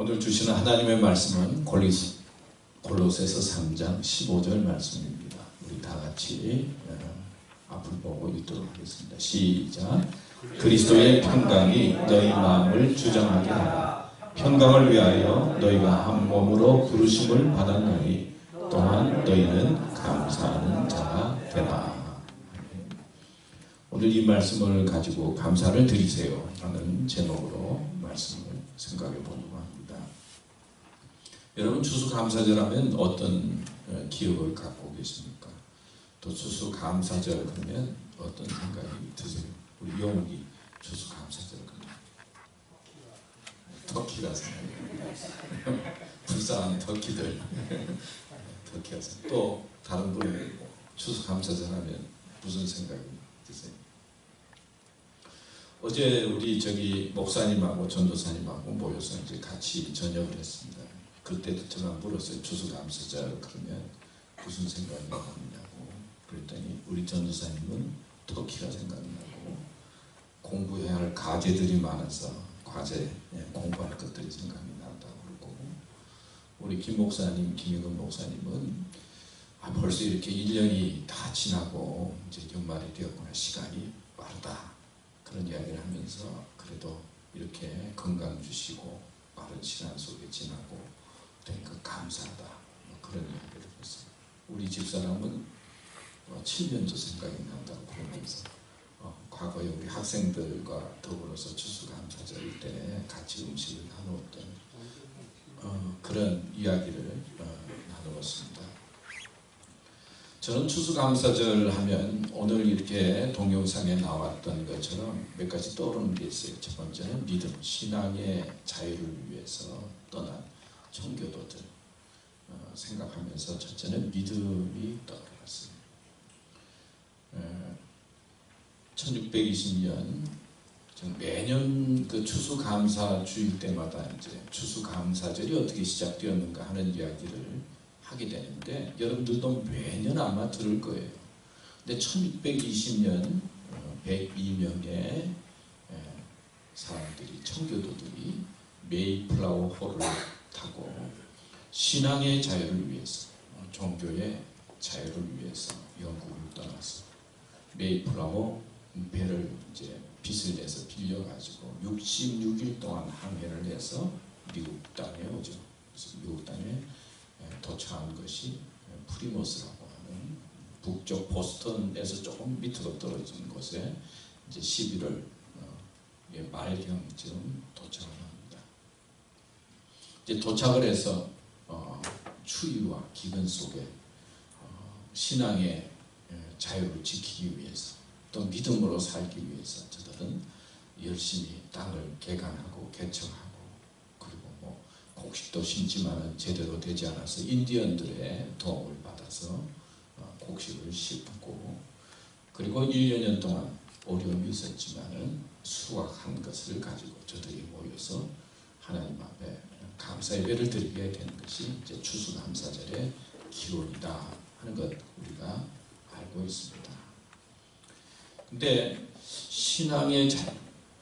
오늘 주시는 하나님의 말씀은 골로새서 3장 15절 말씀입니다. 우리 다 같이 앞을 보고 읽도록 하겠습니다. 시작. 그리스도의 평강이 너희 마음을 주장하게 하라. 평강을 위하여 너희가 한 몸으로 부르심을 받았나니 또한 너희는 감사하는 자가 되라. 오늘 이 말씀을 가지고 감사를 드리세요 라는 제목으로 말씀을 생각해 보려고 합니다. 여러분, 추수감사절 하면 어떤 기억을 갖고 계십니까? 또 추수감사절 그러면 어떤 생각이 드세요? 우리 영욱이 추수감사절 그러면 터키가 생각나요. 불쌍한 터키들. 터키가 생각나요. 또 다른 분은 추수감사절 하면 무슨 생각이 드세요? 어제 우리 목사님하고 전도사님하고 모여서 이제 같이 저녁을 했습니다. 그때도 제가 물었어요. 추수감사절 그러면 무슨 생각이 나느냐고. 그랬더니 우리 전도사님은 터키가 생각나고 공부해야 할 과제들이 많아서 공부할 것들이 생각이 난다고 그러고, 우리 김 목사님, 김영근 목사님은 벌써 이렇게 1년이 다 지나고 이제 연말이 되었구나, 시간이 빠르다, 그런 이야기를 하면서 그래도 이렇게 건강 주시고 빠른 시간 속에 지나고 되니까 감사하다, 그런 이야기를 했어요. 우리 집사람은 7년째 생각이 난다고 그러면서 과거에 우리 학생들과 더불어서 추수감사절 때 같이 음식을 나누었던 그런 이야기를 나누었습니다. 저는 추수감사절 하면 오늘 이렇게 동영상에 나왔던 것처럼 몇 가지 떠오르는 게 있어요. 첫 번째는 믿음, 신앙의 자유를 위해서 떠난 청교도들 생각하면서 첫째는 믿음이 떠올랐어요. 1620년 매년 그 추수감사 주일 때마다 이제 추수감사절이 어떻게 시작되었는가 하는 이야기를 하게 되는데, 여러분들도 매년 아마 들을 거예요. 근데 1620년 102명의 사람들이, 청교도들이 메이플라워 호를 타고 신앙의 자유를 위해서, 종교의 자유를 위해서 영국을 떠나서 메이플라워 배를 이제 빚을 내서 빌려가지고 66일 동안 항해를 해서 미국 땅에 오죠. 그래서 미국 땅에 도착한 것이 프리머스라고 하는 북쪽 보스턴에서 조금 밑으로 떨어진 곳에 이제 11월 말경쯤 도착을 합니다. 이제 도착을 해서 추위와 기근 속에 신앙의 자유를 지키기 위해서, 또 믿음으로 살기 위해서 저들은 열심히 땅을 개간하고 개척하고, 그리고 곡식도 심지만은 제대로 되지 않아서 인디언들의 도움을 받아서 곡식을 심고, 그리고 1년 동안 어려움이 있었지만은 수확한 것을 가지고 저들이 모여서 하나님 앞에 감사 예배를 드리게 되는 것이 이제 추수감사절의 기원이다 하는 것 우리가 알고 있습니다. 근데 신앙의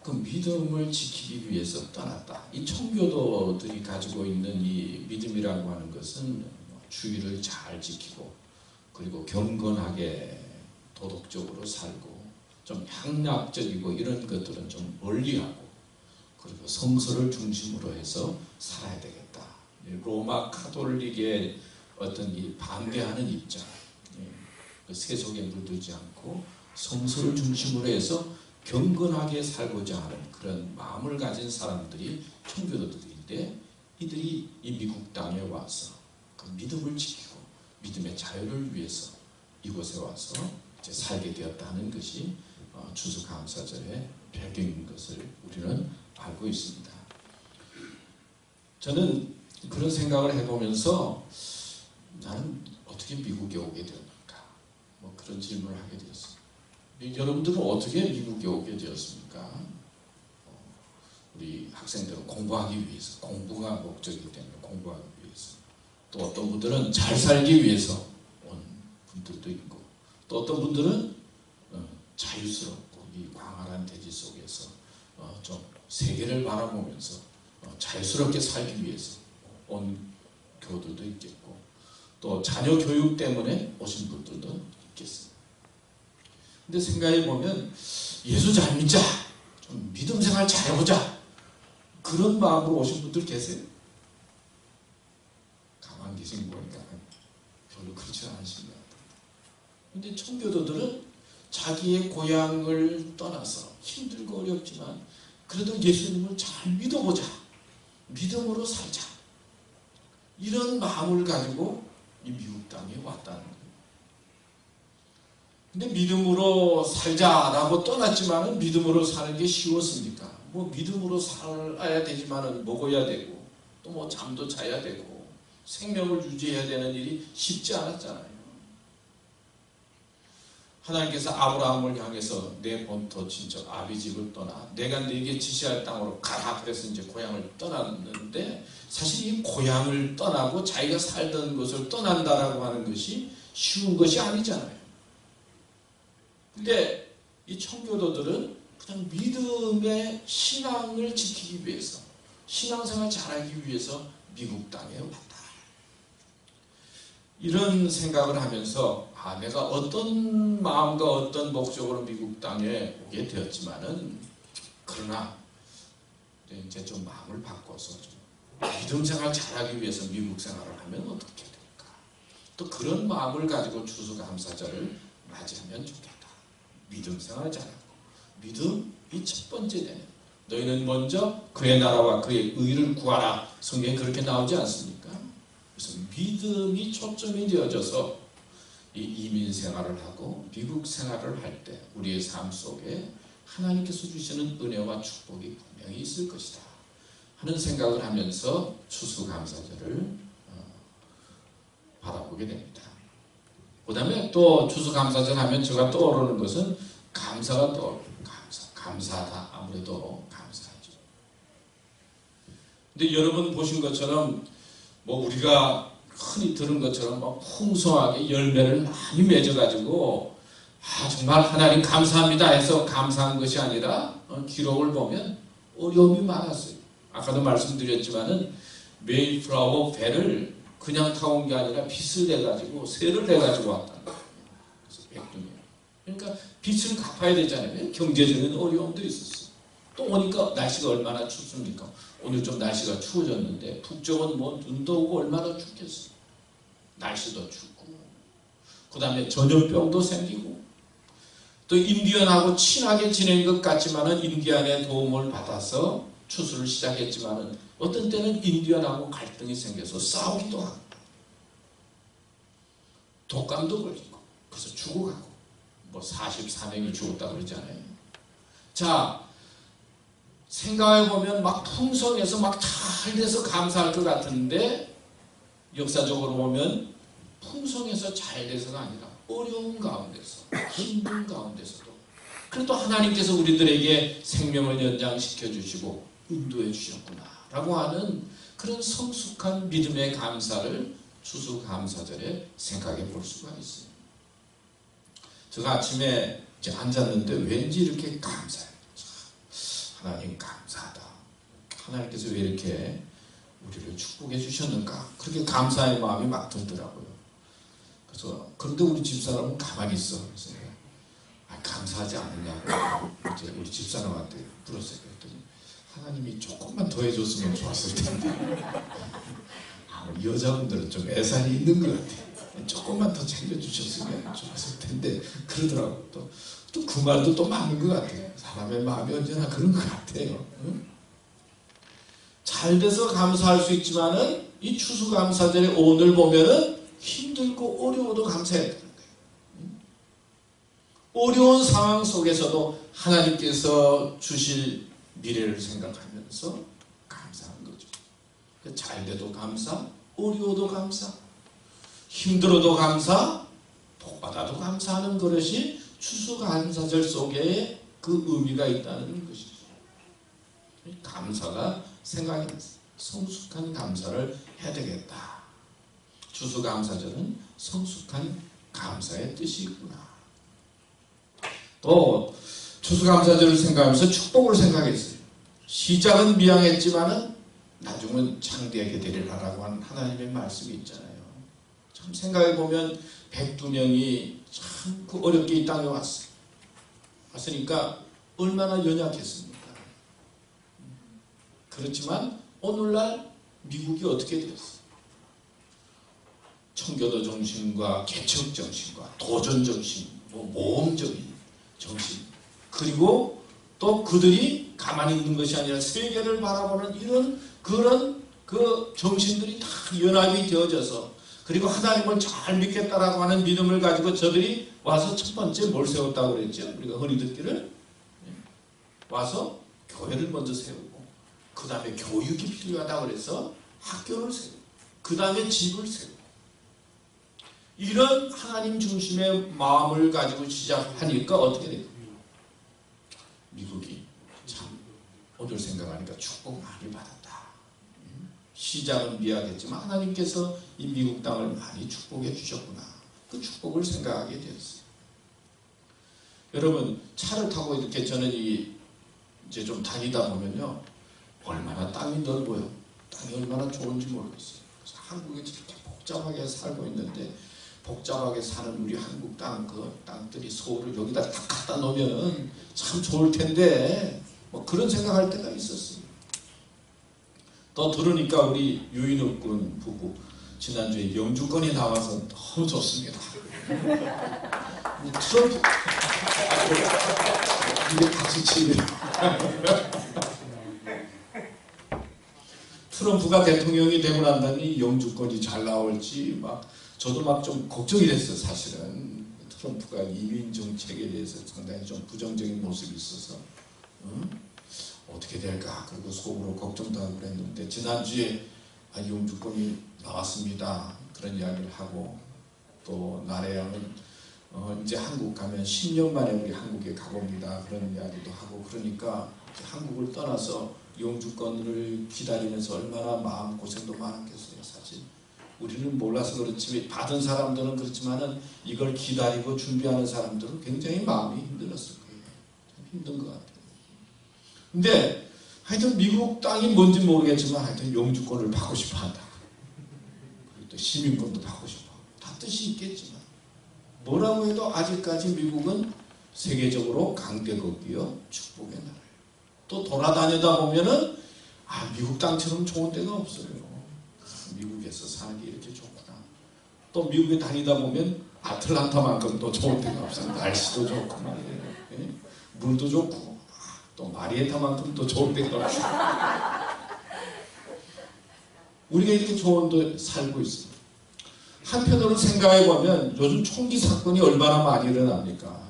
그 믿음을 지키기 위해서 떠났다. 이 청교도들이 가지고 있는 이 믿음이라고 하는 것은 주의를 잘 지키고, 그리고 경건하게 도덕적으로 살고, 좀 향락적이고 이런 것들은 좀 멀리하고, 그리고 성서를 중심으로 해서 살아야 되겠다. 로마 카톨릭의 어떤 이 반대하는 입장, 세속에 물들지 않고 성서를 중심으로 해서 경건하게 살고자 하는 그런 마음을 가진 사람들이 청교도들인데, 이들이 이 미국 땅에 와서 그 믿음을 지키고 믿음의 자유를 위해서 이곳에 와서 이제 살게 되었다는 것이 추수감사절의 배경인 것을 우리는 알고 있습니다. 저는 그런 생각을 해보면서 나는 어떻게 미국에 오게 되었는가, 그런 질문을 하게 되었습니다. 여러분들은 어떻게 미국에 오게 되었습니까? 우리 학생들은 공부하기 위해서, 공부가 목적이기 때문에 공부하기 위해서, 또 어떤 분들은 잘 살기 위해서 온 분들도 있고, 또 어떤 분들은 자유스럽고 이 광활한 대지 속에서 좀 세계를 바라보면서 자유스럽게 살기 위해서 온 교우들도 있겠고 또 자녀 교육 때문에 오신 분들도 있겠습니다. 근데 생각해 보면 예수 잘 믿자, 좀 믿음 생활 잘해보자 그런 마음으로 오신 분들 계세요? 가만 계신 거 보니까 별로 그렇지 않으신 것 같아요. 근데 청교도들은 자기의 고향을 떠나서 힘들고 어렵지만 그래도 예수님을 잘 믿어보자, 믿음으로 살자 이런 마음을 가지고 이 미국 땅에 왔다는 거예요. 근데 믿음으로 살자라고 떠났지만은 믿음으로 사는 게 쉬웠습니까? 뭐 믿음으로 살아야 되지만은 먹어야 되고 또 뭐 잠도 자야 되고 생명을 유지해야 되는 일이 쉽지 않았잖아요. 하나님께서 아브라함을 향해서 내 본토 친척 아비 집을 떠나 내가 네게 지시할 땅으로 가라 그래서 이제 고향을 떠났는데 사실 이 고향을 떠나고 자기가 살던 곳을 떠난다라고 하는 것이 쉬운 것이 아니잖아요. 근데 이 청교도들은 그냥 믿음의 신앙을 지키기 위해서 신앙생활 잘하기 위해서 미국 땅에 왔다. 이런 생각을 하면서 내가 어떤 마음과 어떤 목적으로 미국 땅에 오게 되었지만은 그러나 이제 좀 마음을 바꿔서 좀 믿음 생활 잘하기 위해서 미국 생활을 하면 어떻게 될까? 또 그런 마음을 가지고 추수감사절을 맞이하면 좋겠다. 믿음 생활 잘하고 믿음이 첫 번째 되는 너희는 먼저 그의 나라와 그의 의를 구하라. 성경에 그렇게 나오지 않습니까? 그래서 믿음이 초점이 되어져서 이 이민 생활을 하고 미국 생활을 할 때 우리의 삶 속에 하나님께서 주시는 은혜와 축복이 분명히 있을 것이다 하는 생각을 하면서 추수감사절을 바라보게 됩니다. 그 다음에 또 추수감사절 하면 제가 떠오르는 것은 감사가 떠오릅니다. 감사하다. 아무래도 감사하죠. 근데 여러분 보신 것처럼 뭐 우리가 흔히 들은 것처럼 막 풍성하게 열매를 많이 맺어가지고 정말 하나님 감사합니다 해서 감사한 것이 아니라 기록을 보면 어려움이 많았어요. 아까도 말씀드렸지만은 메이플라워 배를 그냥 타고 온 게 아니라 빚을 내가지고 세를 내가지고 왔다는 거예요. 그래서 백둥이에요. 그러니까 빚을 갚아야 되잖아요. 경제적인 어려움도 있었어요. 또 오니까 날씨가 얼마나 춥습니까? 오늘 좀 날씨가 추워졌는데 북쪽은 뭐 눈도 오고 얼마나 춥겠어요. 날씨도 춥고 그 다음에 전염병도 생기고 또 인디언하고 친하게 지낸 것 같지만은 인디언의 도움을 받아서 추수를 시작했지만은 어떤 때는 인디언하고 갈등이 생겨서 싸우기도 하고 독감도 걸리고 그래서 죽어가고 뭐 44명이 죽었다고 그러잖아요. 자, 생각해보면 막 풍성해서 막 잘 돼서 감사할 것 같은데 역사적으로 보면 풍성해서 잘 돼서가 아니라 어려운 가운데서 힘든 가운데서도 그래도 하나님께서 우리들에게 생명을 연장시켜 주시고 인도해 주셨구나 라고 하는 그런 성숙한 믿음의 감사를 추수감사절에 생각해 볼 수가 있어요. 제가 아침에 앉았는데 왠지 이렇게 감사해요. 하나님 감사하다. 하나님께서 왜 이렇게 우리를 축복해 주셨는가? 그렇게 감사의 마음이 막 들더라고요. 그래서 그런데 우리 집사람은 가만히 있어. 그래서 감사하지 않느냐고 이제 우리 집사람한테 물었어요. 그랬더니 하나님이 조금만 더 해줬으면 좋았을 텐데 여자분들은 좀 애살이 있는 것 같아요. 조금만 더 챙겨주셨으면 좋았을 텐데 그러더라고요. 또 그 말도 또 맞는 것 같아요. 사람의 마음이 언제나 그런 것 같아요. 응? 잘 돼서 감사할 수 있지만은 이 추수감사절에 오늘 보면은 힘들고 어려워도 감사해야 되는 거예요. 어려운 상황 속에서도 하나님께서 주실 미래를 생각하면서 감사한 거죠. 잘 돼도 감사, 어려워도 감사, 힘들어도 감사, 복받아도 감사하는 것이 추수감사절 속에 그 의미가 있다는 것이죠. 감사가 생각이 났어요. 성숙한 감사를 해야 되겠다. 추수감사절은 성숙한 감사의 뜻이 있구나. 또 추수감사절을 생각하면서 축복을 생각했어요. 시작은 미양했지만은 나중은 창대하게 되리라라고 하는 하나님의 말씀이 있잖아요. 참 생각해보면 102명이 참 그 어렵게 이 땅에 왔으니까 얼마나 연약했습니까? 그렇지만 오늘날 미국이 어떻게 되었어요? 청교도 정신과 개척 정신과 도전 정신, 모험적인 정신, 그리고 또 그들이 가만히 있는 것이 아니라 세계를 바라보는 이런 그런 그 정신들이 다 연합이 되어져서, 그리고 하나님을 잘 믿겠다라고 하는 믿음을 가지고 저들이 와서 첫 번째 뭘 세웠다고 그랬죠? 우리가 흔히 듣기를 와서 교회를 먼저 세우고, 그 다음에 교육이 필요하다고 그래서 학교를 세우고, 그 다음에 집을 세우고, 이런 하나님 중심의 마음을 가지고 시작하니까 어떻게 돼요? 미국이 참 오늘 생각하니까 축복 많이 받았다. 시작은 미약했지만 하나님께서 이 미국 땅을 많이 축복해 주셨구나. 그 축복을 생각하게 되었어요. 여러분, 차를 타고 이렇게 저는 이제 좀 다니다 보면요, 얼마나 땅이 넓어요. 땅이 얼마나 좋은지 모르겠어요. 그래서 한국에 저렇게 복잡하게 살고 있는데, 복잡하게 사는 우리 한국 땅, 그 땅들이 서울을 여기다 다 갖다 놓으면 참 좋을 텐데, 뭐 그런 생각할 때가 있었어요. 또 들으니까 우리 유인욱 군 부부 지난주에 영주권이 나와서 너무 좋습니다. 트럼프 이게 같이 치네. 트럼프가 대통령이 되고 난다니 영주권이 잘 나올지 막 저도 막 좀 걱정이 됐어요. 사실은 트럼프가 이민 정책에 대해서 상당히 좀 부정적인 모습이 있어서 어떻게 될까, 그리고 속으로 걱정도 하고 그랬는데, 지난주에 영주권이 나왔습니다. 그런 이야기를 하고, 또 나래양은 이제 한국 가면 10년 만에 우리 한국에 가봅니다. 그런 이야기도 하고, 그러니까 한국을 떠나서 영주권을 기다리면서 얼마나 마음고생도 많았겠어요. 사실 우리는 몰라서 그렇지 받은 사람들은 그렇지만은 이걸 기다리고 준비하는 사람들은 굉장히 마음이 힘들었을 거예요. 참 힘든 것 같아요. 근데 하여튼 미국 땅이 뭔지 모르겠지만 하여튼 영주권을 받고 싶어 한다. 그리고 또 시민권도 받고 싶어. 다 뜻이 있겠지만 뭐라고 해도 아직까지 미국은 세계적으로 강대국이요 축복의 나라예요. 또 돌아다니다 보면은 미국 땅처럼 좋은 데가 없어요. 미국에서 사는 게 이렇게 좋구나. 또 미국에 다니다 보면 아틀란타만큼 또 좋은 데가 없어요. 날씨도 좋고 말이에요. 물도 좋고. 또 마리에타만큼 또 좋은 데가 없어요. 우리가 이렇게 좋은 데 살고 있습니다. 한편으로 생각해보면 요즘 총기 사건이 얼마나 많이 일어납니까?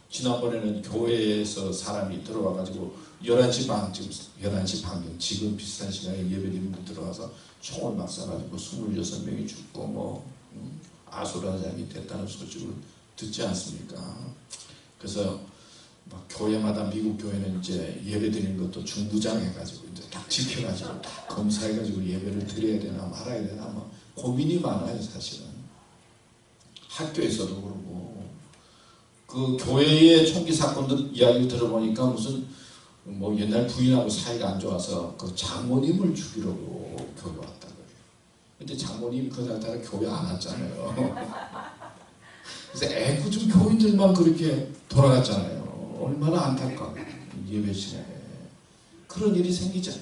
지난번에는 교회에서 사람이 들어와가지고 11시 반, 지금 11시 반경, 지금 비슷한 시간에 예배드리는 들어와서 총을 막 쏴가지고 26명이 죽고 아수라장이 됐다는 소식을 듣지 않습니까? 그래서 막 교회마다 미국 교회는 이제 예배드리는 것도 중부장 해가지고 이제 딱 지켜가지고 다 검사해가지고 예배를 드려야 되나 말아야 되나 뭐 고민이 많아요. 사실은 학교에서도 그러고 그 교회의 총기 사건들 이야기 들어보니까 무슨 뭐 옛날 부인하고 사이가 안 좋아서 그 장모님을 죽이려고 교회 왔다 그래요. 근데 장모님 그날따라 교회 안 왔잖아요. 그래서 애꿎은 교인들만 그렇게 돌아갔잖아요. 얼마나 안타까워. 예배 시간에 그런 일이 생기잖아요.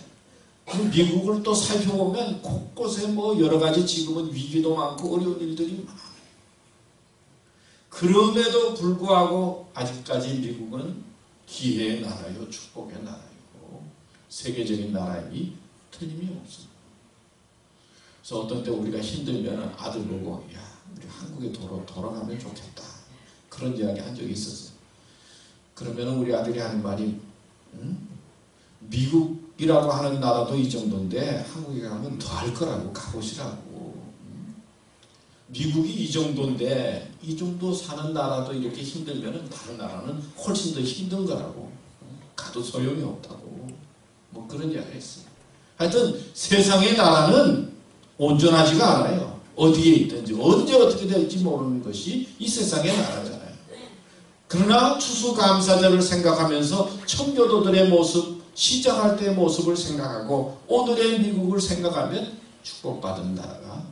미국을 또 살펴보면 곳곳에 뭐 여러 가지 지금은 위기도 많고 어려운 일들이 많아요. 그럼에도 불구하고 아직까지 미국은 기회의 나라요, 축복의 나라요, 세계적인 나라임이 틀림이 없습니다. 그래서 어떤 때 우리가 힘들면 아들 보고 야 우리 한국에 돌아가면 좋겠다 그런 이야기 한 적이 있었어요. 그러면 우리 아들이 하는 말이 미국이라고 하는 나라도 이 정도인데 한국에 가면 더 할 거라고 가보시라고. 미국이 이 정도인데 이 정도 사는 나라도 이렇게 힘들면 다른 나라는 훨씬 더 힘든 거라고. 가도 소용이 없다고. 뭐 그런 이야기를 했어요. 하여튼 세상의 나라는 온전하지가 않아요. 어디에 있든지 언제 어떻게 될지 모르는 것이 이 세상의 나라잖아요. 그러나 추수감사절을 생각하면서 청교도들의 모습, 시작할 때의 모습을 생각하고 오늘의 미국을 생각하면 축복받은 나라가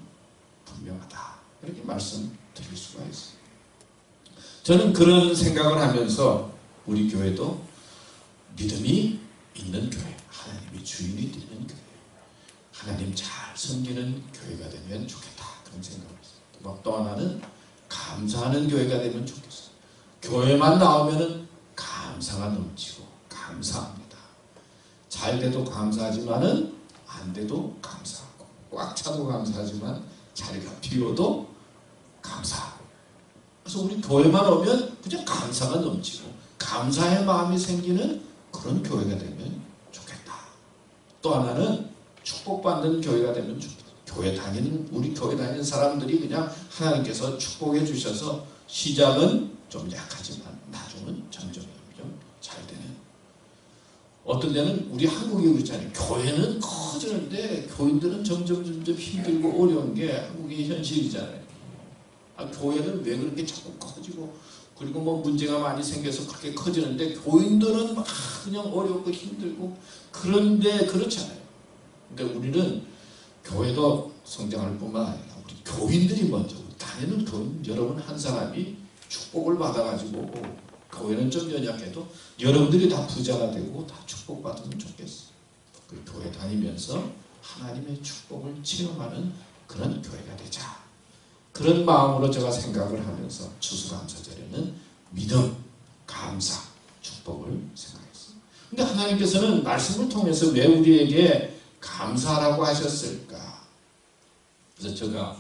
분명하다. 이렇게 말씀드릴 수가 있습니다. 저는 그런 생각을 하면서 우리 교회도 믿음이 있는 교회, 하나님이 주인이 되는 교회, 하나님 잘 섬기는 교회가 되면 좋겠다. 그런 생각을 했어요. 또 하나는 감사하는 교회가 되면 좋겠어요. 교회만 나오면은 감사가 넘치고 감사합니다. 잘 돼도 감사하지만은 안 돼도 감사하고, 꽉 차도 감사하지만 자리가 비어도 감사하고. 그래서 우리 교회만 오면 그냥 감사가 넘치고 감사의 마음이 생기는 그런 교회가 되면 좋겠다. 또 하나는 축복받는 교회가 되면 좋겠다. 우리 교회 다니는 사람들이 그냥 하나님께서 축복해 주셔서 시작은 좀 약하지만 나중은 점점 잘 되는. 어떤 데는 우리 한국이 그렇잖아요. 교회는 커지는데 교인들은 점점 힘들고 어려운 게 한국의 현실이잖아요. 교회는 왜 그렇게 자꾸 커지고 그리고 뭐 문제가 많이 생겨서 그렇게 커지는데 교인들은 막 그냥 어렵고 힘들고. 그런데 그렇잖아요. 그러니까 우리는 교회도 성장할 뿐만 아니라 우리 교인들이 먼저, 다니는 교인 여러분 한 사람이 축복을 받아가지고, 교회는 좀 연약해도 여러분들이 다 부자가 되고 다 축복받으면 좋겠어요. 그 교회 다니면서 하나님의 축복을 체험하는 그런 교회가 되자. 그런 마음으로 제가 생각을 하면서 추수감사절에는 믿음, 감사, 축복을 생각했어요. 근데 하나님께서는 말씀을 통해서 왜 우리에게 감사라고 하셨을까? 그래서 제가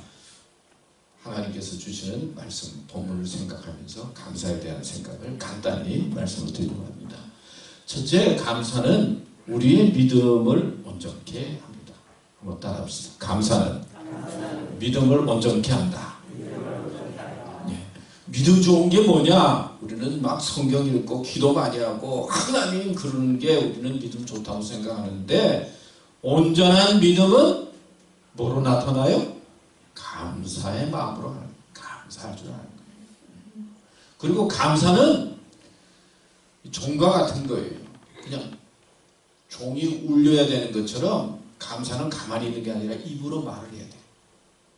하나님께서 주시는 말씀, 본문을 생각하면서 감사에 대한 생각을 간단히 말씀을 드리려고 합니다. 첫째, 감사는 우리의 믿음을 온전케 합니다. 한번 따라합시다. 감사는 믿음을 온전케 한다. 네. 믿음 좋은 게 뭐냐? 우리는 막 성경 읽고 기도 많이 하고 하나님 그러는 게 우리는 믿음 좋다고 생각하는데, 온전한 믿음은 뭐로 나타나요? 감사의 마음으로 하는, 감사할 줄 아는 거예요. 그리고 감사는 종과 같은 거예요. 그냥 종이 울려야 되는 것처럼 감사는 가만히 있는 게 아니라 입으로 말을 해야 돼요.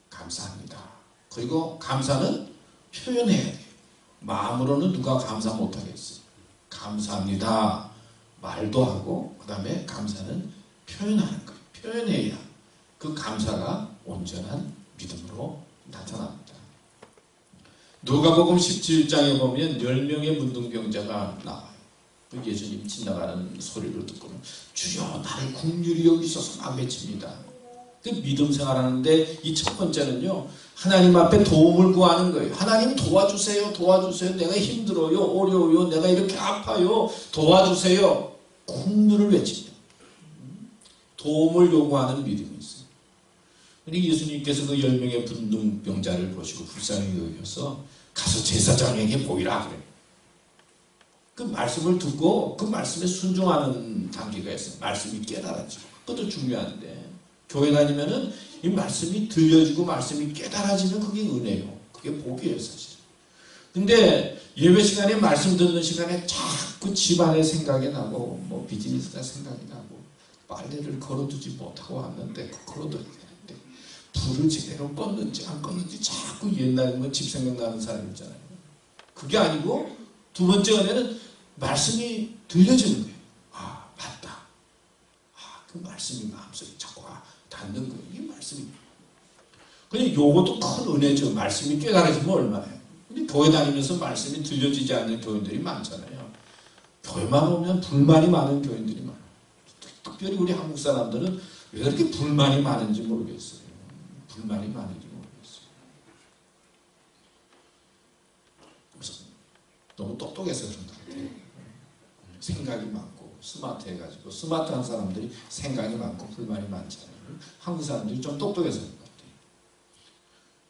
감사합니다. 그리고 감사는 표현해야 돼요. 마음으로는 누가 감사 못하겠어요. 감사합니다. 말도 하고 그 다음에 감사는 표현하는 거예요. 표현해야 그 감사가 온전한 믿음으로 나타납니다. 누가복음 17장에 보면 10명의 문둥병자가 나와요. 예수님 지나가는 소리를 듣고는 주여 나를 긍휼히 여기소서 막 외칩니다. 그 믿음 생활하는데 이 첫 번째는요, 하나님 앞에 도움을 구하는 거예요. 하나님 도와주세요. 도와주세요. 내가 힘들어요. 어려워요. 내가 이렇게 아파요. 도와주세요. 긍휼을 외칩니다. 도움을 요구하는 믿음이 있어요. 그러니까 예수님께서 그 10명의 문둥병자를 보시고 불쌍히 여겨서 가서 제사장에게 보이라 그래요. 그 말씀을 듣고 그 말씀에 순종하는 단계가 있어요. 말씀이 깨달아지고. 그것도 중요한데, 교회 다니면은 이 말씀이 들려지고 말씀이 깨달아지면 그게 은혜요. 그게 복이에요, 사실. 근데 예배 시간에 말씀 듣는 시간에 자꾸 집안의 생각이 나고 뭐 비즈니스가 생각이 나고 빨래를 걸어두지 못하고 왔는데 걸어둬야 되는데 불을 제대로 껐는지 안 껐는지 자꾸 옛날 집 생각나는 사람 있잖아요. 그게 아니고 두 번째 은혜는 말씀이 들려지는 거예요. 아, 맞다. 아, 그 말씀이 마음속에 자꾸 닿는 거예요. 이 말씀이. 근데 요것도 큰 은혜죠. 말씀이 깨달아지면 얼마나요. 근데 교회 다니면서 말씀이 들려지지 않는 교인들이 많잖아요. 교회만 오면 불만이 많은 교인들이 많아요. 특별히 우리 한국 사람들은 왜 그렇게 불만이 많은지 모르겠어요. 불만이 많은지 모르겠어요. 그래서 너무 똑똑해서 그런 것 같아요. 생각이 많고 스마트해가지고, 스마트한 사람들이 생각이 많고 불만이 많잖아요. 한국 사람들이 좀 똑똑해서 그런 것 같아요.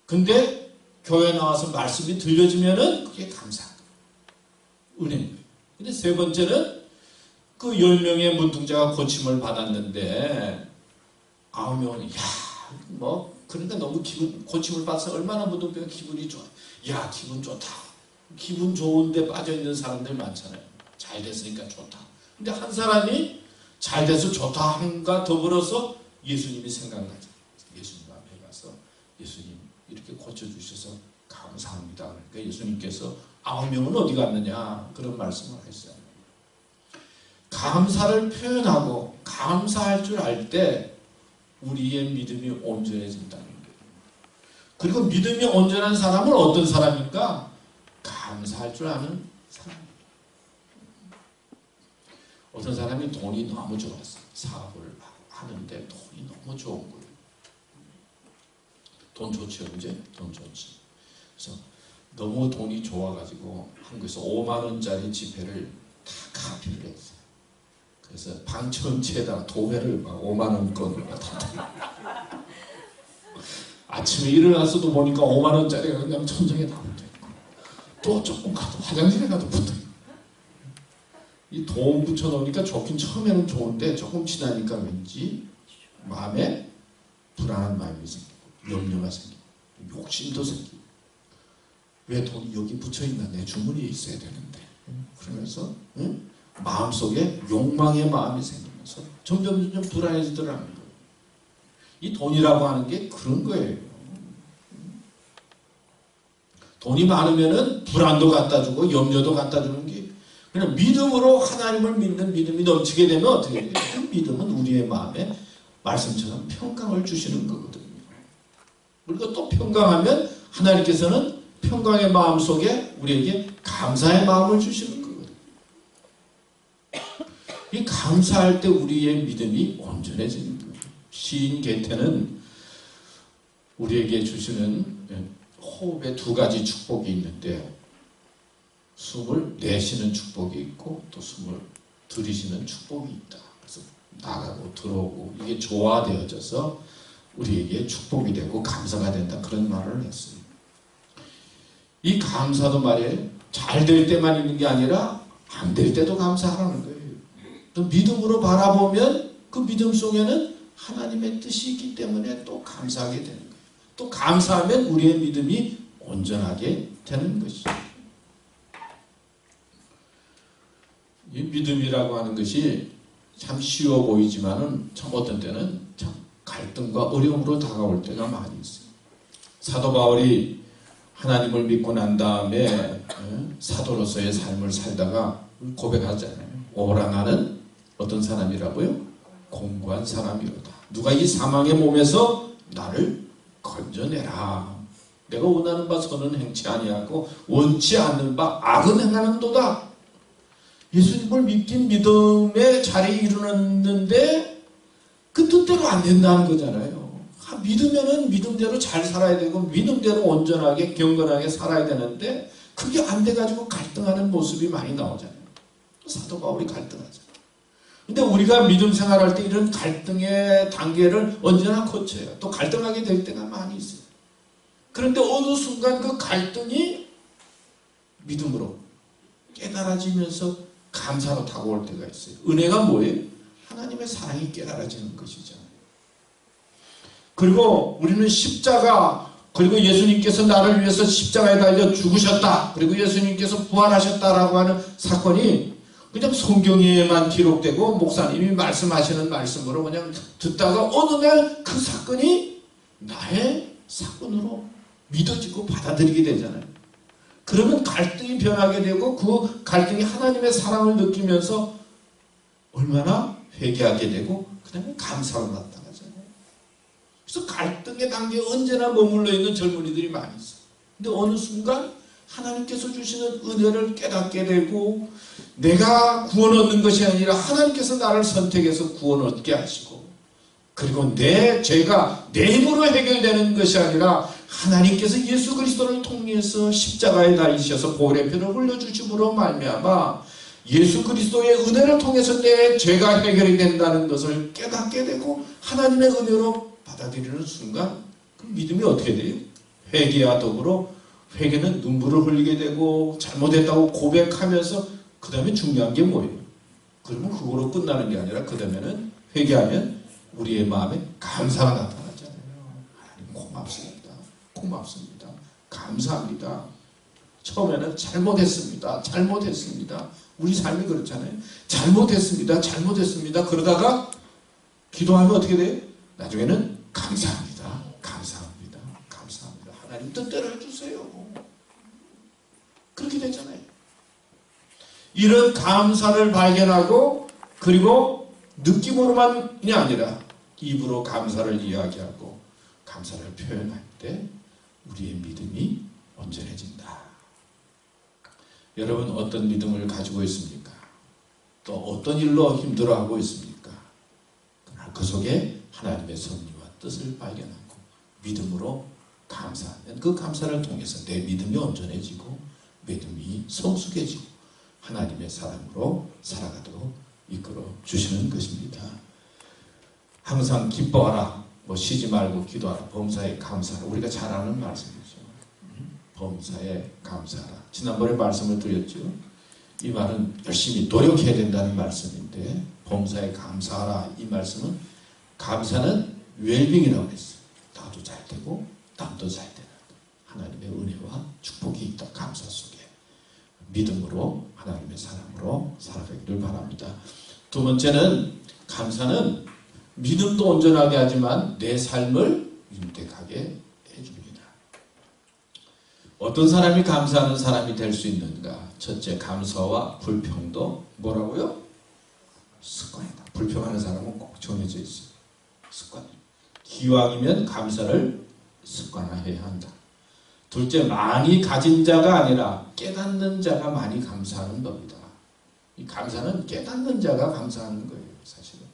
근데 교회 나와서 말씀이 들려지면은 그게 감사한 거예요. 은혜인 거예요. 근데 세 번째는 그 10명의 문둥자가 고침을 받았는데 9명은 그러니까 너무 고침을 받아서 얼마나 문둥병이 기분이 좋아. 야, 기분 좋다. 기분 좋은데 빠져있는 사람들 많잖아요. 잘 됐으니까 좋다. 근데 한 사람이 잘 돼서 좋다 함과 더불어서 예수님이 생각나죠. 예수님 앞에 가서 예수님 이렇게 고쳐주셔서 감사합니다. 그러니까 예수님께서 9명은 어디 갔느냐 그런 말씀을 했어요. 감사를 표현하고 감사할 줄 알 때 우리의 믿음이 온전해진다는 거예요. 그리고 믿음이 온전한 사람은 어떤 사람입니까? 감사할 줄 아는 사람이에요. 어떤 사람이 돈이 너무 좋았어요. 사업을 하는데 돈이 너무 좋은 거예요. 돈 좋죠, 이제? 돈 좋지. 그래서 너무 돈이 좋아가지고 한국에서 5만 원짜리 지폐를 다 카피를 했어요. 그래서 방 전체에다 도배를 막 5만 원권으로 다 아침에 일어나서도 보니까 5만 원짜리가 그냥 천장에 다 붙어있고 또 조금 가도 화장실에 가도 붙어있고 이 돈 붙여놓으니까 좋긴 처음에는 좋은데 조금 지나니까 왠지 마음에 불안한 마음이 생기고 염려가 생기고 욕심도 생기고 왜 돈이 여기 붙여있나 내 주머니에 있어야 되는데 그러면서 마음속에 욕망의 마음이 생기면서 점점 불안해지더라는 거예요. 이 돈이라고 하는 게 그런 거예요. 돈이 많으면은 불안도 갖다 주고 염려도 갖다 주는 게 그냥 믿음으로 하나님을 믿는 믿음이 넘치게 되면 어떻게 돼요? 그 믿음은 우리의 마음에 말씀처럼 평강을 주시는 거거든요. 우리가 또 평강하면 하나님께서는 평강의 마음 속에 우리에게 감사의 마음을 주시는 거거든요. 이 감사할 때 우리의 믿음이 온전해지는 거예요. 시인 게테는 우리에게 주시는 호흡에 두 가지 축복이 있는데 숨을 내쉬는 축복이 있고 또 숨을 들이쉬는 축복이 있다. 그래서 나가고 들어오고 이게 조화되어져서 우리에게 축복이 되고 감사가 된다. 그런 말을 했어요. 이 감사도 말이에요. 잘 될 때만 있는 게 아니라 안 될 때도 감사하라는 거예요. 또 믿음으로 바라보면 그 믿음 속에는 하나님의 뜻이 있기 때문에 또 감사하게 되는 거예요. 또 감사하면 우리의 믿음이 온전하게 되는 것이죠. 이 믿음이라고 하는 것이 참 쉬워 보이지만은 참 어떤 때는 참 갈등과 어려움으로 다가올 때가 많이 있어요. 사도 바울이 하나님을 믿고 난 다음에 사도로서의 삶을 살다가 고백하잖아요. 오라 나는 어떤 사람이라고요? 공고한 사람이로다. 누가 이 사망의 몸에서 나를 건져내라. 내가 원하는 바 선은 행치 아니하고 원치 않는 바 악은 행하는도다. 예수님을 믿긴 믿음의 자리에 이르렀는데 그 뜻대로 안 된다는 거잖아요. 믿으면은 믿음대로 잘 살아야 되고 믿음대로 온전하게 경건하게 살아야 되는데 그게 안 돼가지고 갈등하는 모습이 많이 나오잖아요. 사도 바울이 갈등하잖아요. 근데 우리가 믿음 생활할 때 이런 갈등의 단계를 언제나 거쳐요. 또 갈등하게 될 때가 많이 있어요. 그런데 어느 순간 그 갈등이 믿음으로 깨달아지면서 감사로 다가올 때가 있어요. 은혜가 뭐예요? 하나님의 사랑이 깨달아지는 것이잖아요. 그리고 우리는 십자가, 그리고 예수님께서 나를 위해서 십자가에 달려 죽으셨다. 그리고 예수님께서 부활하셨다라고 하는 사건이 그냥 성경에만 기록되고 목사님이 말씀하시는 말씀으로 그냥 듣다가 어느 날 그 사건이 나의 사건으로 믿어지고 받아들이게 되잖아요. 그러면 갈등이 변하게 되고 그 갈등이 하나님의 사랑을 느끼면서 얼마나 회개하게 되고 그 다음에 감사로 나타나잖아요. 그래서 갈등의 단계에 언제나 머물러 있는 젊은이들이 많이 있어요. 근데 어느 순간 하나님께서 주시는 은혜를 깨닫게 되고 내가 구원 얻는 것이 아니라 하나님께서 나를 선택해서 구원 얻게 하시고 그리고 내 죄가 내 힘으로 해결되는 것이 아니라 하나님께서 예수 그리스도를 통해서 십자가에 달리셔서 보혈의 피를 흘려주심으로 말미암아 예수 그리스도의 은혜를 통해서 내 죄가 해결이 된다는 것을 깨닫게 되고 하나님의 은혜로 받아들이는 순간 그 믿음이 어떻게 돼요? 회개와 더불어 회개는 눈물을 흘리게 되고 잘못했다고 고백하면서 그 다음에 중요한 게 뭐예요? 그러면 그거로 끝나는 게 아니라 그 다음에는 회개하면 우리의 마음에 감사가 나타나잖아요. 하나님 고맙습니다. 고맙습니다. 감사합니다. 처음에는 잘못했습니다. 잘못했습니다. 우리 삶이 그렇잖아요. 잘못했습니다. 잘못했습니다. 그러다가 기도하면 어떻게 돼요? 나중에는 감사합니다. 감사합니다. 감사합니다. 하나님 뜻대로 해주세요. 그렇게 되잖아요. 이런 감사를 발견하고 그리고 느낌으로만이 아니라 입으로 감사를 이야기하고 감사를 표현할 때 우리의 믿음이 온전해진다. 여러분 어떤 믿음을 가지고 있습니까? 또 어떤 일로 힘들어하고 있습니까? 그러나 그 속에 하나님의 섭리와 뜻을 발견하고 믿음으로 감사하면 그 감사를 통해서 내 믿음이 온전해지고 믿음이 성숙해지고 하나님의 사람으로 살아가도록 이끌어 주시는 것입니다. 항상 기뻐하라, 쉬지 말고 기도하라, 범사에 감사하라. 우리가 잘 아는 말씀이죠. 범사에 감사하라. 지난번에 말씀을 드렸죠. 이 말은 열심히 노력해야 된다는 말씀인데 범사에 감사하라 이 말씀은 감사는 웰빙이라고 했어요. 나도 잘 되고 남도 잘 되는 하나님의 은혜와 축복이 있다. 감사 속에 믿음으로 하나님의 사람으로 살아가기를 바랍니다. 두 번째는 감사는 믿음도 온전하게 하지만 내 삶을 윤택하게 해줍니다. 어떤 사람이 감사하는 사람이 될 수 있는가? 첫째, 감사와 불평도 뭐라고요? 습관이다. 불평하는 사람은 꼭 정해져 있어요. 습관. 기왕이면 감사를 습관화해야 한다. 둘째, 많이 가진 자가 아니라 깨닫는 자가 많이 감사하는 겁니다. 이 감사는 깨닫는 자가 감사하는 거예요. 사실은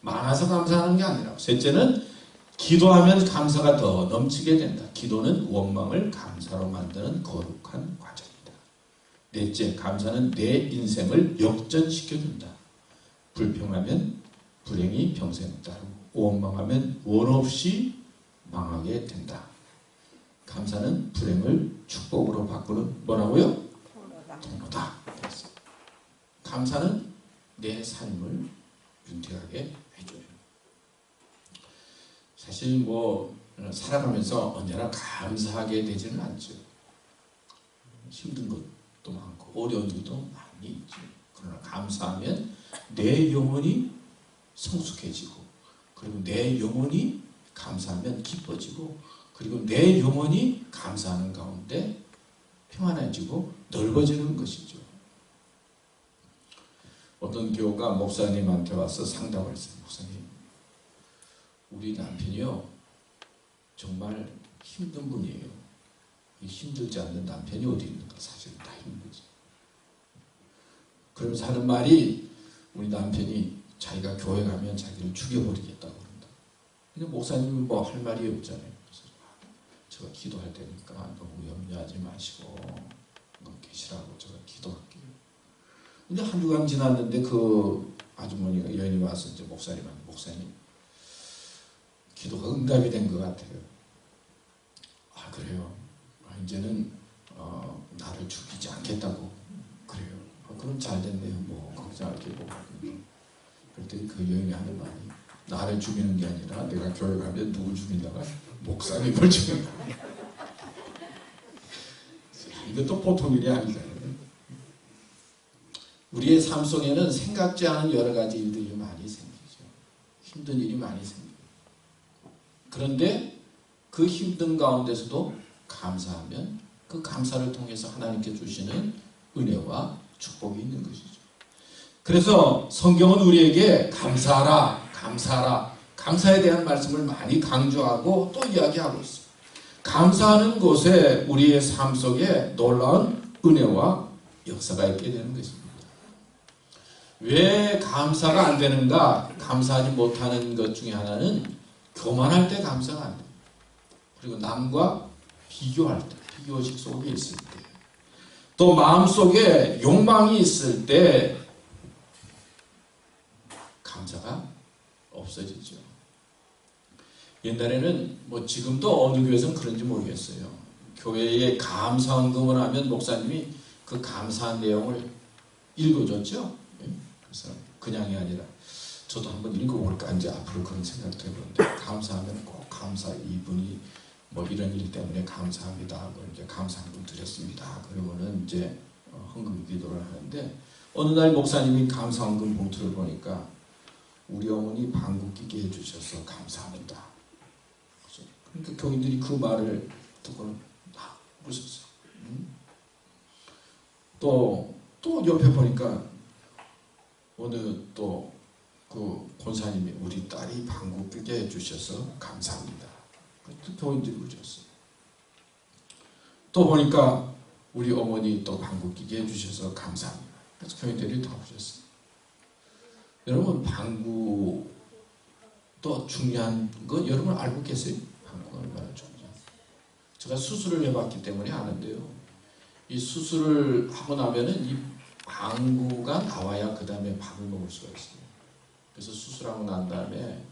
많아서 감사하는 게 아니라. 셋째는 기도하면 감사가 더 넘치게 된다. 기도는 원망을 감사로 만드는 거룩한 과정이다. 넷째, 감사는 내 인생을 역전시켜준다. 불평하면 불행이 평생 따르고 원망하면 원 없이 망하게 된다. 감사는 불행을 축복으로 바꾸는 뭐라고요? 통로다. 감사는 내 삶을 윤택하게 해줘요. 사실 살아가면서 언제나 감사하게 되지는 않죠. 힘든 것도 많고 어려운 일도 많이 있죠. 그러나 감사하면 내 영혼이 성숙해지고 그리고 내 영혼이 감사하면 기뻐지고 그리고 내 영혼이 감사하는 가운데 평안해지고 넓어지는 것이죠. 어떤 교우가 목사님한테 와서 상담을 했어요. 목사님, 우리 남편이요 정말 힘든 분이에요. 힘들지 않는 남편이 어디 있는가? 사실은 다 힘들지. 그러면서 하는 말이 우리 남편이 자기가 교회 가면 자기를 죽여버리겠다고 그런다. 근데 목사님은 할 말이 없잖아요. 그래서 제가 기도할 테니까 너무 염려하지 마시고 계시라고 제가 기도할게요. 근데 한 주간 지났는데 그 아주머니가 여인이 와서 이제 목사님 기도가 응답이 된 것 같아요. 아 그래요? 이제는 나를 죽이지 않겠다고 그래요. 그럼 잘 됐네요. 걱정할 게 뭐가. 그랬더니 그 여인이 하는 말이 나를 죽이는 게 아니라 내가 교회 가면 누굴 죽인다가 목사님을 죽인다. 이것도 보통 일이 아니잖아요. 우리의 삶 속에는 생각지 않은 여러 가지 일들이 많이 생기죠. 힘든 일이 많이 생겨요. 그런데 그 힘든 가운데서도 감사하면 그 감사를 통해서 하나님께 주시는 은혜와 축복이 있는 것이죠. 그래서 성경은 우리에게 감사하라, 감사하라, 감사에 대한 말씀을 많이 강조하고 또 이야기하고 있어요. 감사하는 곳에 우리의 삶 속에 놀라운 은혜와 역사가 있게 되는 것입니다. 왜 감사가 안 되는가? 감사하지 못하는 것 중에 하나는 교만할 때 감사가 안 돼요. 그리고 남과 비교할 때, 비교식 속에 있을 때, 또 마음속에 욕망이 있을 때 감사가 없어지죠. 옛날에는 지금도 어느 교회에서는 그런지 모르겠어요. 교회에 감사헌금을 하면 목사님이 그 감사한 내용을 읽어줬죠. 그래서 그냥이 아니라 저도 한번 읽어볼까 이제 앞으로 그런 생각도 해보는데 감사하면 꼭 감사 이분이 뭐 이런 일 때문에 감사합니다. 뭐 이제 감사한금 드렸습니다. 그러고는 이제 헌금 기도를 하는데 어느 날 목사님이 감사헌금 봉투를 보니까 우리 어머니 방구 끼게 해주셔서 감사합니다. 그러니까 교인들이 그 말을 듣고는 다 웃었어요. 또 옆에 보니까 어느 또 그 권사님이 우리 딸이 방구 끼게 해주셔서 감사합니다. 또 교인들이 웃었어요. 또 보니까 우리 어머니 또 방구 끼게 해주셔서 감사합니다. 그래서 교인들이 다 웃었어요. 여러분 방구 또 중요한 거 여러분 알고 계세요? 방구가 얼마나 중요한지. 제가 수술을 해봤기 때문에 아는데요. 이 수술을 하고 나면은 이 방구가 나와야 그 다음에 밥을 먹을 수가 있어요. 그래서 수술하고 난 다음에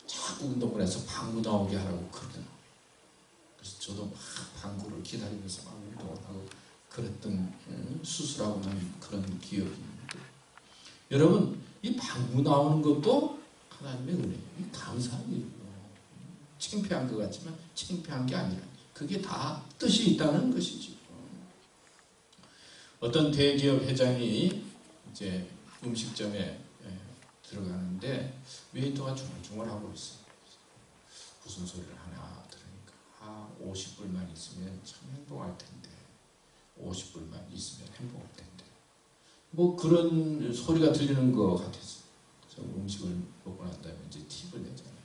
자꾸 운동을 해서 방구 나오게 하라고 그러더라고요. 그래서 저도 막 방구를 기다리면서 막 운동을 하고 그랬던 수술하고 난 그런 기억이 있는데 여러분 이 방구 나오는 것도 하나님의 은혜예요. 이 감사한 일이에요. 창피한 것 같지만 창피한 게 아니라 그게 다 뜻이 있다는 것이죠. 어떤 대기업 회장이 이제 음식점에 들어가는데 웨이터가 중얼중얼하고 있어요. 무슨 소리를 하나 들으니까 50불만 있으면 참 행복할 텐데 50불만 있으면 행복할 텐데 뭐 그런 소리가 들리는 것 같아서 음식을 먹고 난 다음에 이제 팁을 내잖아요.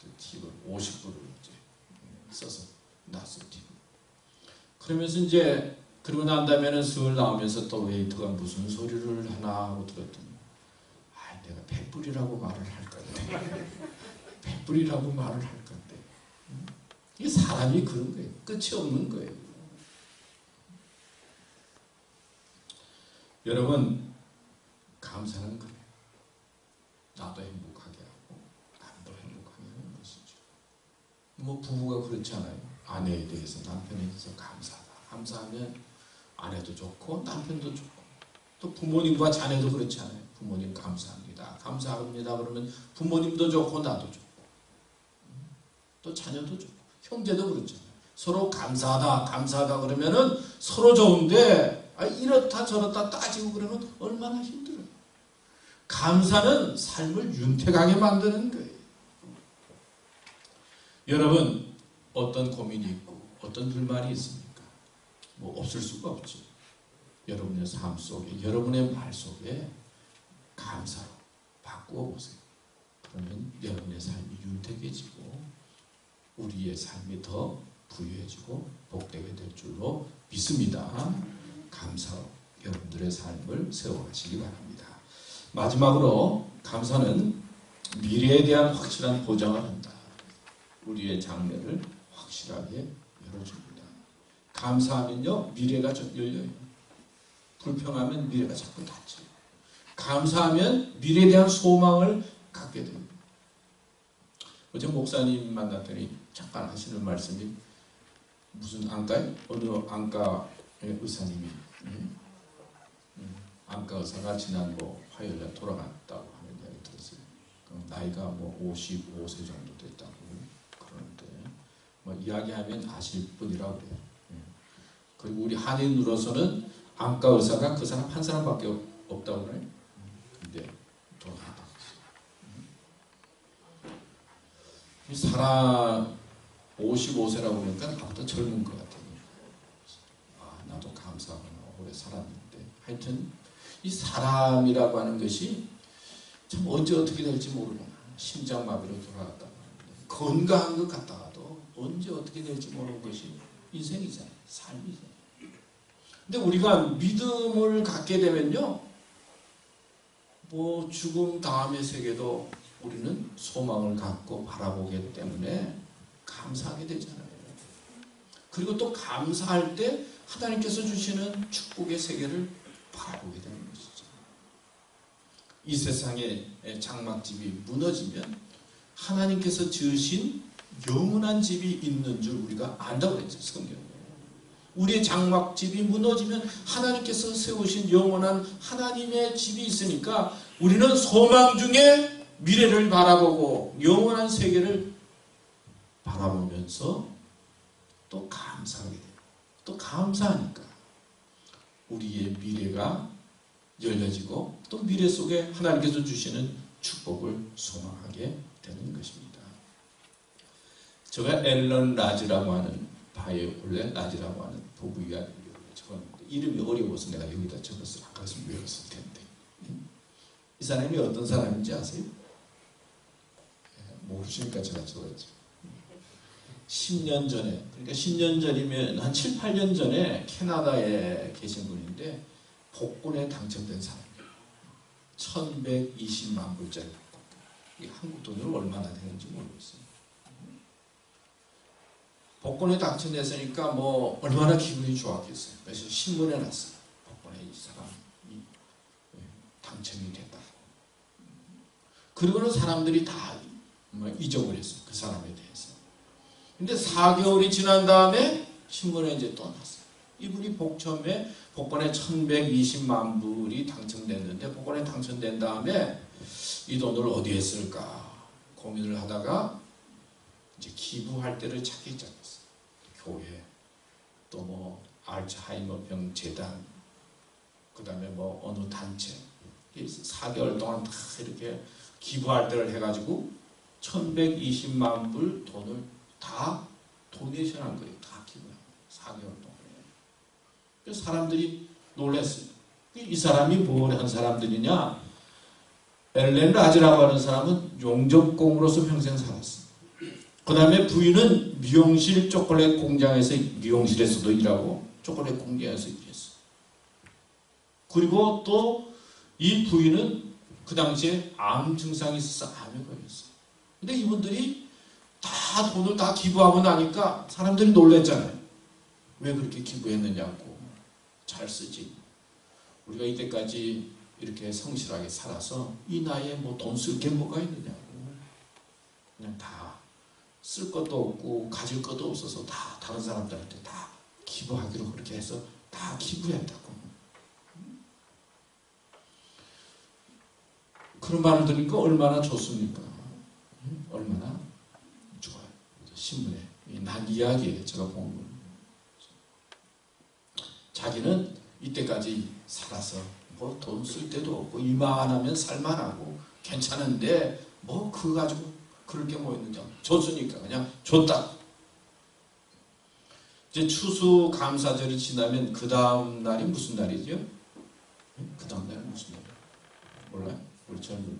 그래서 팁을 50불을 이제 써서 놨어요. 팁을. 그러면서 이제 그러고 난 다음에는 슬 나오면서 또 웨이터가 무슨 소리를 하나 하고 들었더니 내가 100불이라고 말을 할 건데 100불이라고 말을 할 건데 이게 사람이 그런 거예요. 끝이 없는 거예요. 여러분 감사는 그래요. 나도 행복하게 하고 남도 행복하게 하는 것이죠. 뭐 부부가 그렇잖아요. 아내에 대해서 남편에 대해서 감사하다. 감사하면 아내도 좋고 남편도 좋고 또 부모님과 자녀도 그렇잖아요. 부모님 감사합니다. 감사합니다. 그러면 부모님도 좋고 나도 좋고 또 자녀도 좋고 형제도 그렇잖아요. 서로 감사하다 그러면은 서로 좋은데 이렇다 저렇다 따지고 그러면 얼마나 힘들어요. 감사는 삶을 윤택하게 만드는 거예요. 여러분 어떤 고민이 있고 어떤 불만이 있습니까? 뭐 없을 수가 없죠. 여러분의 삶 속에 여러분의 말 속에 감사로 바꾸어 보세요. 그러면 여러분의 삶이 윤택해지고 우리의 삶이 더 부유해지고 복되게 될 줄로 믿습니다. 감사로 여러분들의 삶을 세워가시기 바랍니다. 마지막으로 감사는 미래에 대한 확실한 보장을 한다. 우리의 장래를 확실하게 열어줍니다. 감사하면요 미래가 열려요. 불평하면 미래가 자꾸 닫혀요. 감사하면 미래에 대한 소망을 갖게 됩니다. 어제 목사님 만났더니 잠깐 하시는 말씀이 무슨 안과에? 어느 안과 의사님이 안과 의사가 지난 화요일에 돌아갔다고 하는 이야기 들었어요. 나이가 55세 정도 됐다고 그러는데 이야기하면 아실 분이라고 그래요. 그리고 우리 한인으로서는 안과 의사가 그 사람 한 사람밖에 없다고 그래요. 근데 돌아갔다. 이 사람 55세라고 그러니까 나보다 젊은 것 같아요. 나도 감사하구나. 오래 살았는데. 하여튼 이 사람이라고 하는 것이 참 언제 어떻게 될지 모르구나. 심장마비로 돌아갔다고 하는데 건강한 것 같다가도 언제 어떻게 될지 모르는 것이 인생이잖아요. 삶이잖아요. 근데 우리가 믿음을 갖게 되면요. 죽음 다음의 세계도 우리는 소망을 갖고 바라보기 때문에 감사하게 되잖아요. 그리고 또 감사할 때 하나님께서 주시는 축복의 세계를 바라보게 되는 것이죠. 이 세상의 장막집이 무너지면 하나님께서 지으신 영원한 집이 있는 줄 우리가 안다고 그랬죠. 성경에. 우리의 장막집이 무너지면 하나님께서 세우신 영원한 하나님의 집이 있으니까 우리는 소망 중에 미래를 바라보고 영원한 세계를 바라보면서 또 감사하게 돼요. 또 감사하니까 우리의 미래가 열려지고 또 미래 속에 하나님께서 주시는 축복을 소망하게 되는 것입니다. 제가 앨런 라지라고 하는 바이올렛 라지라고 하는 부부가 적었는데 이름이 어려워서 내가 여기다 적었어요. 아까 외웠을 텐데. 이 사람이 어떤 사람인지 아세요? 모르시니까 제가 적었죠. 10년 전에, 그러니까 10년 전이면 한 7, 8년 전에 캐나다에 계신 분인데 복권에 당첨된 사람이에요. 1120만 불짜리 복권. 이게 한국 돈으로 얼마나 되는지 모르겠어요. 복권에 당첨됐으니까 뭐 얼마나 기분이 좋았겠어요. 그래서 신문에 났어요. 복권에 이 사람이 당첨이 됐다. 그리고는 사람들이 다 잊어버렸어요. 그 사람에 대해서. 근데 4개월이 지난 다음에 신문에 이제 또 났어요. 이분이 처음에 복권에 1120만 불이 당첨됐는데 복권에 당첨된 다음에 이 돈을 어디에 쓸까 고민을 하다가 이제 기부할 때를 찾기 시작했어요. 교회, 또 뭐 알츠하이머병 재단, 그 다음에 뭐 어느 단체. 4개월 동안 다 이렇게 기부할 때를 해가지고 1120만 불 돈을 다 도네이션 한 거예요. 다 기부한 거예요. 4개월 동안에. 그래서 사람들이 놀랐어요. 이 사람이 뭘 한 사람들이냐? 앨런 라지라고 하는 사람은 용접공으로서 평생 살았어요. 그 다음에 부인은 미용실 초콜릿 공장에서 미용실에서도 일하고 초콜릿 공장에서 일했어요. 그리고 또 이 부인은 그 당시에 암 증상이 있어서 암에 걸렸어요. 근데 이분들이 다 돈을 다 기부하고 나니까 사람들이 놀랬잖아요. 왜 그렇게 기부했느냐고. 잘 쓰지. 우리가 이때까지 이렇게 성실하게 살아서 이 나이에 뭐 돈 쓸 게 뭐가 있느냐고. 그냥 다 쓸 것도 없고 가질 것도 없어서 다 다른 사람들한테 다 기부하기로 그렇게 해서 다 기부했다고. 그런 말을 들으니까 얼마나 좋습니까? 얼마나 좋아요. 신문에 난 이야기에 제가 본 거예요. 자기는 이때까지 살아서 뭐 돈 쓸 데도 없고 일만 하면 살만하고 괜찮은데 뭐 그거 가지고 그럴 게 뭐 있느냐. 줬으니까 그냥 줬다. 이제 추수 감사절이 지나면 그 다음 날이 무슨 날이죠? 그 다음 날은 무슨 날이에요? 몰라요? 우리 젊은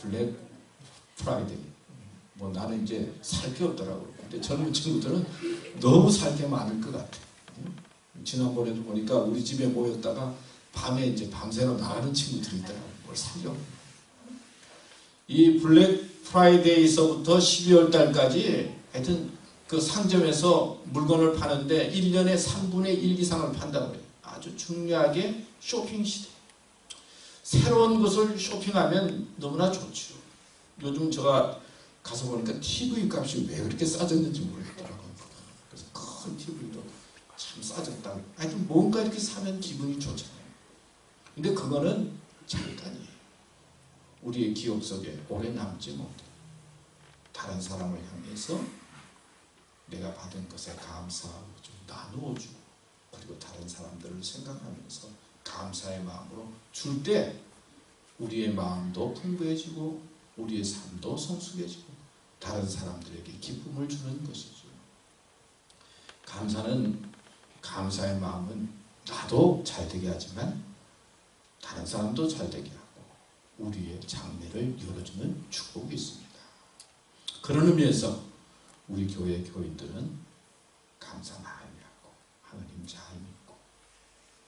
블랙 프라이데이. 뭐 나는 이제 살 게 없더라고요. 근데 젊은 친구들은 너무 살 게 많을 것 같아. 지난번에도 보니까 우리 집에 모였다가 밤에 이제 밤새로 나가는 친구들이 있더라고요. 뭘 사려고. 이 블랙 프라이데이서부터 12월 달까지 하여튼 그 상점에서 물건을 파는데 1년에 3분의 1 이상을 판다고 해요. 아주 중요하게 쇼핑 시대. 새로운 것을 쇼핑하면 너무나 좋죠. 요즘 제가 가서 보니까 TV 값이 왜 그렇게 싸졌는지 모르겠더라고요. 그래서 큰 TV도 참 싸졌다. 하여튼 뭔가 이렇게 사면 기분이 좋잖아요. 근데 그거는 잠깐이에요. 우리의 기억 속에 오래 남지 못해. 다른 사람을 향해서 내가 받은 것에 감사하고 좀 나누어주고 그리고 다른 사람들을 생각하면서 감사의 마음으로 줄 때 우리의 마음도 풍부해지고 우리의 삶도 성숙해지고 다른 사람들에게 기쁨을 주는 것이죠. 감사의 마음은 나도 잘되게 하지만 다른 사람도 잘되게 하고 우리의 장래를 열어주는 축복이 있습니다. 그런 의미에서 우리 교회 교인들은 감사 많이 하고 하나님 잘 믿고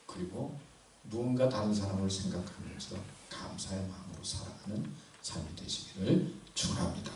그리고 무언가 다른 사람을 생각하면서 감사의 마음으로 살아가는 삶이 되시기를 축원합니다.